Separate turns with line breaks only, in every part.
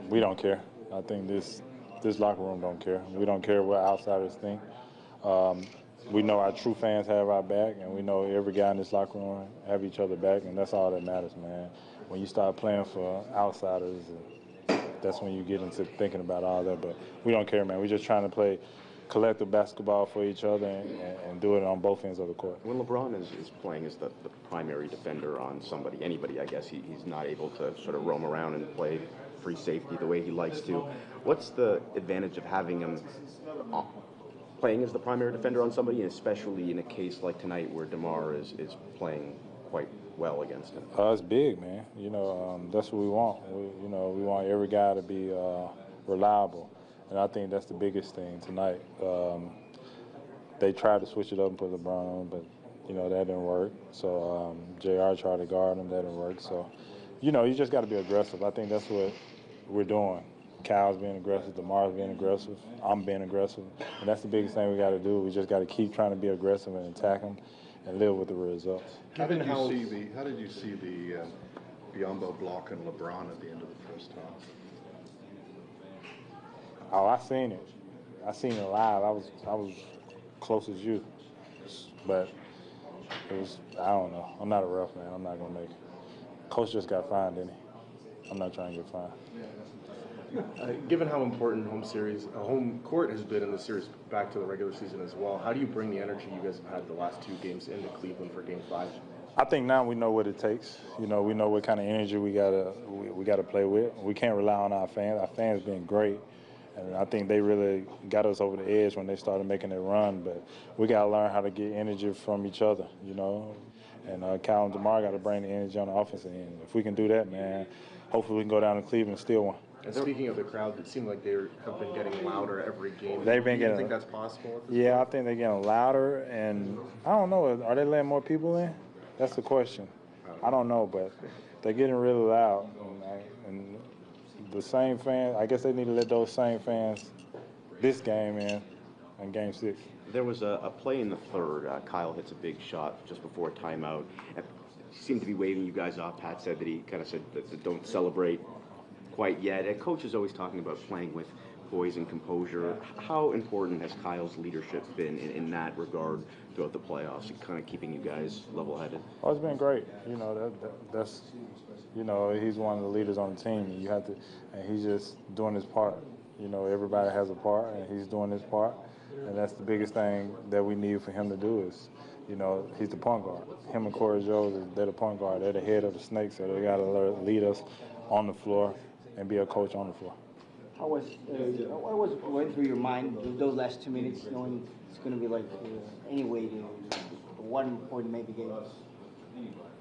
We don't care. I think this locker room don't care. We don't care what outsiders think. We know our true fans have our back, and we know every guy in this locker room have each other back, and that's all that matters, man. When you start playing for outsiders, that's when you get into thinking about all that. But we don't care, man. We're just trying to play collective basketball for each other and do it on both ends of the court.
When LeBron is playing as the primary defender on anybody, I guess, he's not able to sort of roam around and play free safety the way he likes to. What's the advantage of having him playing as the primary defender on somebody, and especially in a case like tonight where DeMarre is playing quite well against him?
It's big, man. That's what we want. We want every guy to be reliable, and I think that's the biggest thing tonight. They tried to switch it up and put LeBron on, but that didn't work. So JR tried to guard him, that didn't work. So you just got to be aggressive. I think that's what we're doing. Cal's being aggressive, DeMarre's being aggressive, I'm being aggressive, and that's the biggest thing we got to do. We just got to keep trying to be aggressive and attack them and live with the results.
How did you see the Biombo block and LeBron at the end of the first half?
Oh, I seen it. I seen it live. I was close as you, but it was, I don't know. I'm not a ref, man. I'm not gonna make it. Coach just got fined, didn't he? I'm not trying to get fined.
Given how important home court has been in the series back to the regular season as well, how do you bring the energy you guys have had the last 2 games into Cleveland for Game 5?
I think now we know what it takes. We know what kind of energy we gotta play with. We can't rely on our fans. Our fans been great, and I think they really got us over the edge when they started making their run. But we gotta learn how to get energy from each other. And Cal and DeMarre got to bring the energy on the offensive end. If we can do that, man, hopefully we can go down to Cleveland and steal one.
And speaking of the crowd, it seemed like they have been getting louder every game.
They've been getting.
Do you think that's possible?
Yeah, I think they're getting louder, and I don't know. Are they letting more people in? That's the question. I don't know, but they're getting really loud, and the same fans. I guess they need to let those same fans this game in Game 6.
There was a play in the third. Kyle hits a big shot just before timeout. He seemed to be waving you guys off. Pat said that he kind of said that don't celebrate quite yet. Coach is always talking about playing with poise and composure. How important has Kyle's leadership been in that regard throughout the playoffs, and kind of keeping you guys level-headed?
Oh, it's been great. That's he's one of the leaders on the team. And he's just doing his part. Everybody has a part, and he's doing his part. And that's the biggest thing that we need for him to do is, he's the point guard. Him and Corey Jones, they're the point guard. They're the head of the Snakes, so they got to lead us on the floor and be a coach on the floor.
What was going through your mind those last 2 minutes, knowing it's going to be like anyway, 1 point maybe game?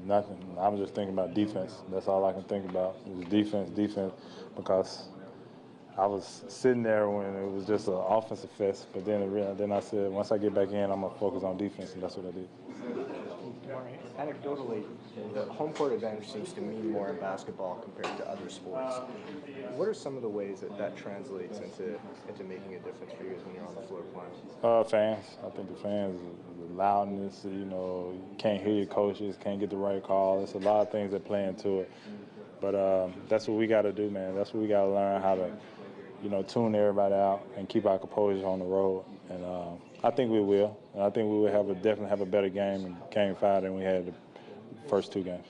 Nothing. I'm just thinking about defense. That's all I can think about is defense, because I was sitting there when it was just an offensive fest, but then I said, once I get back in, I'm going to focus on defense, and that's what I did.
Anecdotally, the home court advantage seems to mean more in basketball compared to other sports. What are some of the ways that translates into making a difference for you guys when you're on the floor playing?
Fans. I think the fans, the loudness, you can't hear your coaches, can't get the right call. There's a lot of things that play into it. But that's what we got to do, man. That's what we got to learn how to, tune everybody out and keep our composure on the road. And I think we will. And I think we will definitely have a better game in Game 5 than we had the first 2 games.